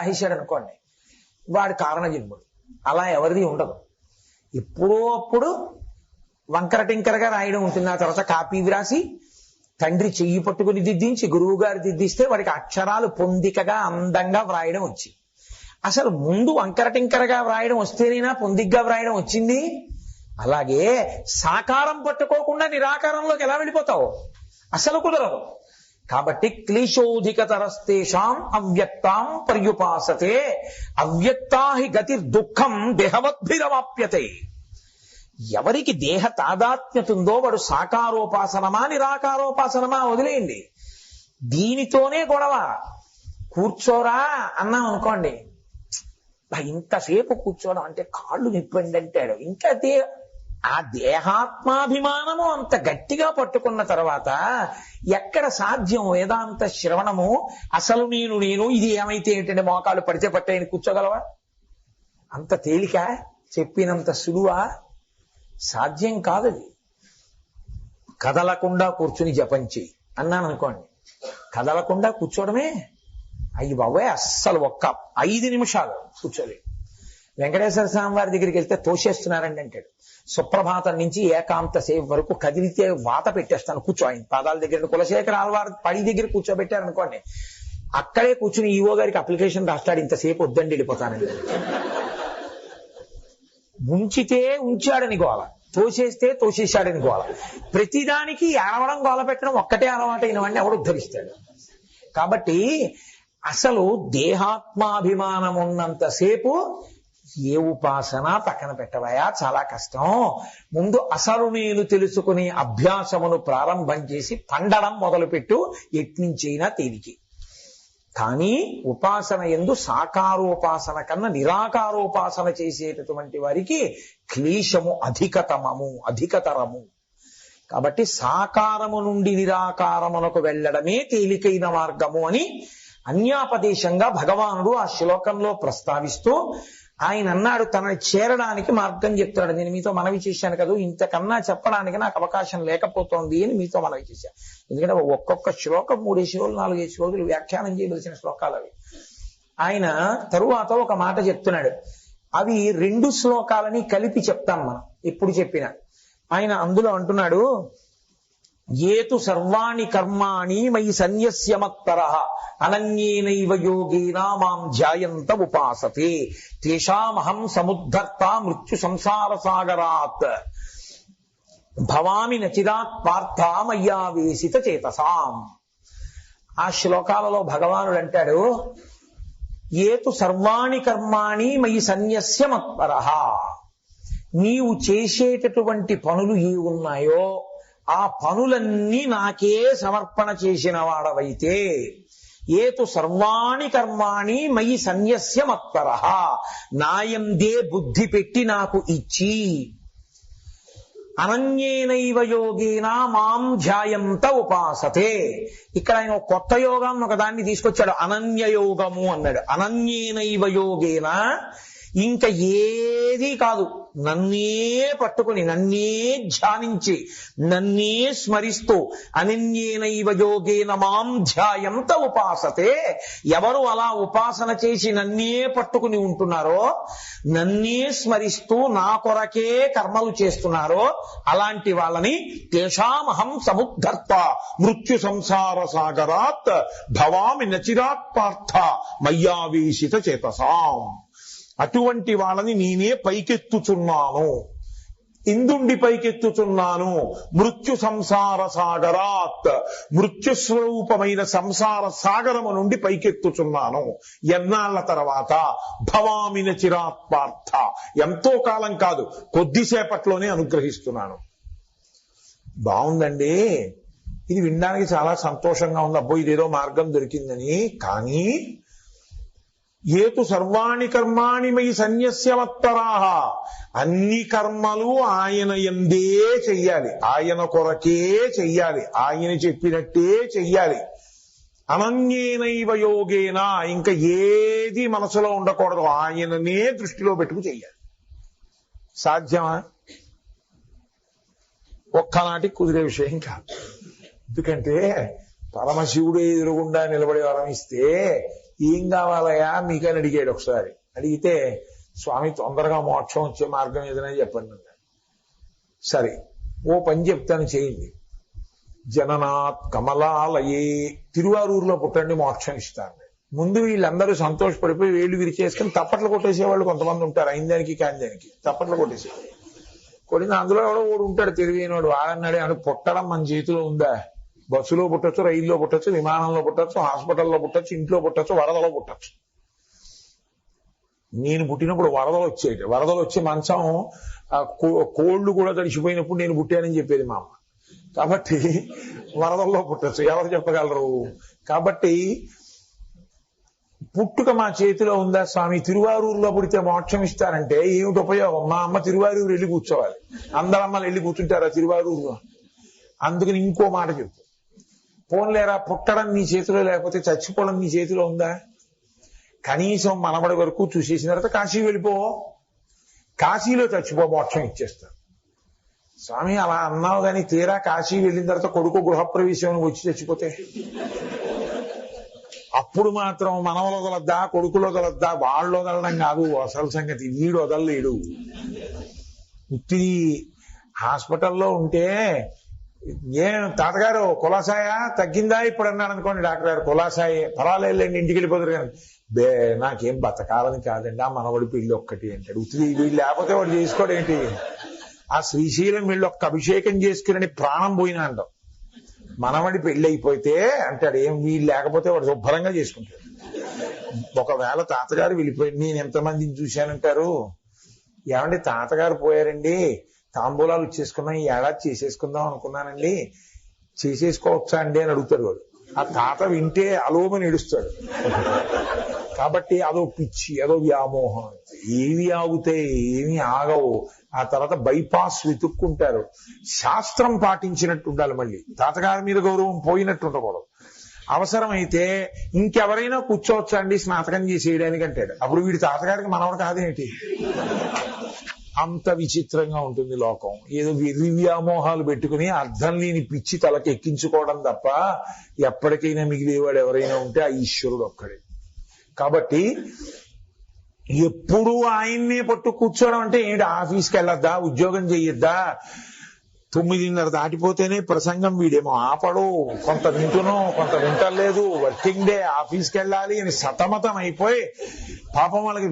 రాసేశాడు అనుకోండి, వాడు కారణ జన్ముడు. అలా ఎవరిది ఉండదు. ఎప్పుడో అప్పుడు వంకర టింకరగా రాయడం ఉంటుంది. ఆ తర్వాత కాపీ వ్రాసి తండ్రి చెయ్యి పట్టుకుని దిద్దించి గురువు గారు దిద్దిస్తే వాడికి అక్షరాలు పొందికగా అందంగా వ్రాయడం వచ్చింది. అసలు ముందు వంకర టింకరగా వ్రాయడం వస్తేనేనా పొందిగ్గా వ్రాయడం వచ్చింది? అలాగే సాకారం పట్టుకోకుండా నిరాకారంలోకి ఎలా వెళ్ళిపోతావు? అసలు కుదరదు. కాబట్టి క్లేశోధికతరస్తేషాం అవ్యక్తాం పర్యుపాసతే అవ్యక్తాహి గతి దుఃఖం దేహవద్భిరవాప్యతే. ఎవరికి దేహ తాదాత్మ్యత ఉందో వాడు సాకారోపాసనమా నిరాకారోపాసనమా వదిలేయండి. దీనితోనే గొడవ. కూర్చోరా అన్నాం అనుకోండి, ఇంతసేపు కూర్చోవడం అంటే కాళ్ళు నిప్పండి అంటాడు. ఇంకా ఆ దేహాత్మాభిమానము అంత గట్టిగా పట్టుకున్న తర్వాత ఎక్కడ సాధ్యం వేదాంత శ్రవణము? అసలు నేను ఇది ఏమైతే ఏంటంటే మోకాలు పడితే పట్టాయని కూర్చోగలవా? అంత తేలిక? చెప్పినంత సులువా? సాధ్యం కాదది. కదలకుండా కూర్చుని జపం చెయ్యి అన్నాను అనుకోండి, కదలకుండా కూర్చోవడమే అయ్యి బాబోయ్ అస్సలు ఒక్క 5 నిమిషాలు కూర్చోలేదు. వెంకటేశ్వర స్వామి వారి దగ్గరికి వెళ్తే తోసేస్తున్నారండి అంటాడు. సుప్రభాతం నుంచి ఏకాంత సేవ వరకు కదిలితే వాత పెట్టేస్తాను కూర్చో. ఆయన పాదాల దగ్గర కులశేఖర ఆళ్వారు పడి దగ్గర కూర్చోబెట్టారు అనుకోండి, అక్కడే కూర్చుని ఈవో గారికి అప్లికేషన్ రాస్తాడు, ఇంతసేపు వద్దండి వెళ్ళిపోతానండి. ఉంచితే ఉంచాడని గోల, తోసేస్తే తోసేశాడని గోల. ప్రతిదానికి ఏడవడం గోల పెట్టడం ఒక్కటే అలవాటైన వాడిని ఎవడు ఉద్ధరిస్తాడు? కాబట్టి అసలు దేహాత్మాభిమానం ఉన్నంతసేపు ఏ ఉపాసన పక్కన పెట్టవయా, చాలా కష్టం. ముందు అసలు నేను తెలుసుకునే అభ్యాసమును ప్రారంభం చేసి పండడం మొదలుపెట్టు, ఎట్నుంచైనా తేలికి. కానీ ఉపాసన యందు సాకారోపాసన కన్నా నిరాకారోపాసన చేసేటటువంటి వారికి క్లేశము అధికతరము. కాబట్టి సాకారము నుండి నిరాకారమునకు వెళ్ళడమే తేలికైన మార్గము అని అన్యాపదేశంగా భగవానుడు ఆ శ్లోకంలో ప్రస్తావిస్తూ ఆయన అన్నాడు, తనని చేరడానికి మార్గం చెప్తాడు. నేను మీతో మనవి చేశాను కదా, ఇంతకన్నా చెప్పడానికి నాకు అవకాశం లేకపోతోంది అని మీతో మనవి చేశాను. ఎందుకంటే ఒక్కొక్క శ్లోకం 3 శ్లోకాలు 4 శ్లోకాలు వ్యాఖ్యానం చేయవలసిన శ్లోకాలు అవి. ఆయన తరువాత ఒక మాట చెప్తున్నాడు, అవి 2 శ్లోకాలని కలిపి చెప్తాం మనం ఎప్పుడు చెప్పినా. ఆయన అందులో అంటున్నాడు, ఏతు సర్వాణి కర్మాణి మయి సన్యస్య మత్పరః అనన్యేనైవ యోగేన మాం ధ్యాయంత ఉపాసతే తేషామహం సముద్ధర్త మృత్యు సంసార సాగరాత్ భవామి నచిరాత్ పార్థ మయ్యావేశిత చేతసాం. ఆ శ్లోకాలలో భగవానుడు అంటాడు, ఏతు సర్వాణి కర్మాణి మయి సన్యస్య మత్పరః. నీవు చేసేటటువంటి పనులు ఏ ఉన్నాయో ఆ పనులన్నీ నాకే సమర్పణ చేసిన వాడవైతే, ఏతు సర్వాణి కర్మాణి మయి సన్యస్య మత్పరః, నాయందే బుద్ధి పెట్టి నాకు ఇచ్చి, అనన్యేనైవ యోగేన మాం ధ్యాయంత ఉపాసతే. ఇక్కడ ఆయన కొత్త యోగం ఒకదాన్ని తీసుకొచ్చాడు, అనన్య యోగము అన్నాడు. అనన్యేనైవ యోగేన ఇంకా ఏది కాదు, నన్నే పట్టుకుని నన్నే ధ్యానించి నన్నే స్మరిస్తూ అనన్యేనైవ యోగేన మాం ధ్యాయంత ఉపాసతే. ఎవరు అలా ఉపాసన చేసి నన్నే పట్టుకుని ఉంటున్నారో, నన్నే స్మరిస్తూ నా కొరకే కర్మలు చేస్తున్నారో అలాంటి వాళ్ళని తేషామహం సముద్ధర్త మృత్యు సంసార సాగరాత్ భవామి నచిరాత్ పార్థ మయ్యావేశిత చేతసాం. అటువంటి వాళ్ళని నేనే పైకెత్తుచున్నాను. ఇందుండి పైకెత్తుచున్నాను, మృత్యు సంసార సాగరాత్, మృత్యు స్వరూపమైన సంసార సాగరము నుండి పైకెత్తుచున్నాను. ఎన్నాళ్ల తర్వాత? భవామి నచిరాత్ పార్థ, ఎంతో కాలం కాదు, కొద్దిసేపట్లోనే అనుగ్రహిస్తున్నాను. బాగుందండి, ఇది వినడానికి చాలా సంతోషంగా ఉంది, అబ్బో ఇదేదో మార్గం దొరికిందని. కానీ ఏతు సర్వాణి కర్మాణి మయి సన్యస్య మత్పరాః, అన్ని కర్మలు ఆయన యందే చెయ్యాలి, ఆయన కొరకే చెయ్యాలి, ఆయన చెప్పినట్టే చెయ్యాలి. అనన్యేనైవ యోగేన, ఇంకా ఏది మనసులో ఉండకూడదు, ఆయననే దృష్టిలో పెట్టుకు చెయ్యాలి. సాధ్యమా? ఒక్కనాటికి కుదిరే విషయం కాదు. ఎందుకంటే పరమశివుడు ఎదురుగుండా నిలబడి వరం ఇస్తే ఏం కావాలయా మీకని అడిగాడు ఒకసారి. అడిగితే స్వామి తొందరగా మోక్షం వచ్చే మార్గం ఏదైనా చెప్పండి అన్నాడు. సరే ఓ పని చెప్తాను చేయండి. జననాత్ కమలాలయే, తిరువారూరులో పుట్టండి మోక్షం ఇస్తాను. ముందు వీళ్ళందరూ సంతోషపడిపోయి వేళ్ళు విరిచేసుకుని తప్పట్లు కొట్టేసేవాళ్ళు కొంతమంది ఉంటారు. అయిందానికి కాని దానికి తప్పట్లు కొట్టేసేవాళ్ళు. కొట్టిన అందులో ఎవడో ఓడు ఉంటాడు తెలివైనవాడు. వాడన్నాడే అని పుట్టడం మన చేతిలో ఉందా? బస్సులో పుట్టచ్చు, రైల్లో పుట్టచ్చు, విమానంలో పుట్టచ్చు, హాస్పిటల్లో పుట్టచ్చు, ఇంట్లో పుట్టచ్చు, వరదలో పుట్టచ్చు. నేను పుట్టినప్పుడు వరదలు వచ్చేది. వరదలు వచ్చి మంచం కోళ్లు కూడా తడిచిపోయినప్పుడు నేను పుట్టానని చెప్పేది మా అమ్మ. కాబట్టి వరదల్లో పుట్టచ్చు, ఎవరు చెప్పగలరు? కాబట్టి పుట్టుక మా చేతిలో ఉందా స్వామి? తిరువారూరులో పుడితే మోక్షం ఇస్తారంటే ఏమిటి ఉపయోగం? మా అమ్మ తిరువారూరు వెళ్ళి కూర్చోవాలి. అందరమ్మలు వెళ్ళి కూర్చుంటారా తిరువారూరులో? అందుకని ఇంకో మాట చెప్పు. పోన్లేరా, పుట్టడం నీ చేతిలో లేకపోతే చచ్చిపోవడం నీ చేతిలో ఉందా? కనీసం మనబడి వరకు చూసేసిన తర్వాత కాశీ వెళ్ళిపో, కాశీలో చచ్చిపో, మోక్షం ఇచ్చేస్తారు. స్వామి అలా అన్నావు కానీ తీరా కాశీ వెళ్ళిన తర్వాత కొడుకు గృహప్రవేశం వచ్చి చచ్చిపోతే అప్పుడు మాత్రం మనవలు వదలద్దా, కొడుకులు వదలద్దా? వాళ్ళు వదలడం కాదు అసలు సంగతి. వీడు వదలలేడు. ఉత్తి హాస్పిటల్లో ఉంటే ఏం తాతగారు కులాసాయ తగ్గిందా ఇప్పుడు అన్నాడు అనుకోండి, డాక్టర్ గారు కులాసాయే, పర్వాలేదండి ఇంటికి వెళ్ళిపోతారు. కానీ నాకేం బతకాలని కాదండి, ఆ మనవడి పెళ్లి ఒక్కటి అంటాడు. ఉత్తి వీళ్ళు లేకపోతే వాడు చేసుకోవడం ఏంటి? ఆ శ్రీశైలం వీళ్ళు ఒక్క అభిషేకం చేసుకుని ప్రాణం పోయినా అంటాం. మనవడి పెళ్లి అయిపోతే అంటాడు ఏం వీళ్ళు లేకపోతే వాడు శుభ్రంగా చేసుకుంటాడు. ఒకవేళ తాతగారు వెళ్ళిపోయి నేను ఎంతమందిని చూశానంటారు. ఏమండి తాతగారు పోయారండి, తాంబూలాలు ఇచ్చేసుకున్నాం, ఈ ఏడాది చేసేసుకుందాం అనుకున్నానండి, చేసేసుకోవచ్చా అండి అని అడుగుతాడు వాడు. ఆ తాత వింటే అలోమని ఏడుస్తాడు. కాబట్టి అదో పిచ్చి, అదో వ్యామోహం. ఏవి ఆగుతాయి, ఏమి ఆగవు. ఆ తర్వాత బైపాస్ వెతుక్కుంటారు. శాస్త్రం పాటించినట్టు ఉండాలి. మళ్ళీ తాతగారి మీద గౌరవం పోయినట్టు ఉండకూడదు. అవసరమైతే ఇంకెవరైనా కూర్చోవచ్చా అండి స్నాతకం చేసేయడానికి అంటాడు. అప్పుడు వీడి తాతగారికి మనవడు కాదేంటి? అంత విచిత్రంగా ఉంటుంది లోకం. ఏదో వెర్రి వ్యామోహాలు పెట్టుకుని అర్థం లేని పిచ్చి తలకి ఎక్కించుకోవడం తప్ప ఎప్పటికైనా మిగిలేవాడు ఎవరైనా ఉంటే ఆ ఈశ్వరుడు ఒక్కడే. కాబట్టి ఎప్పుడు ఆయన్నే పట్టు కూర్చోవడం అంటే ఏంటి? ఆఫీస్కి వెళ్ళొద్దా, ఉద్యోగం చెయ్యొద్దా? 9:30 దాటిపోతేనే ప్రసంగం, వీడేమో ఆపడు, కొంత వింటునో కొంత వింటలేదు, వర్కింగ్ డే, ఆఫీస్కి వెళ్ళాలి అని సతమతం అయిపోయి పాపం వాళ్ళకి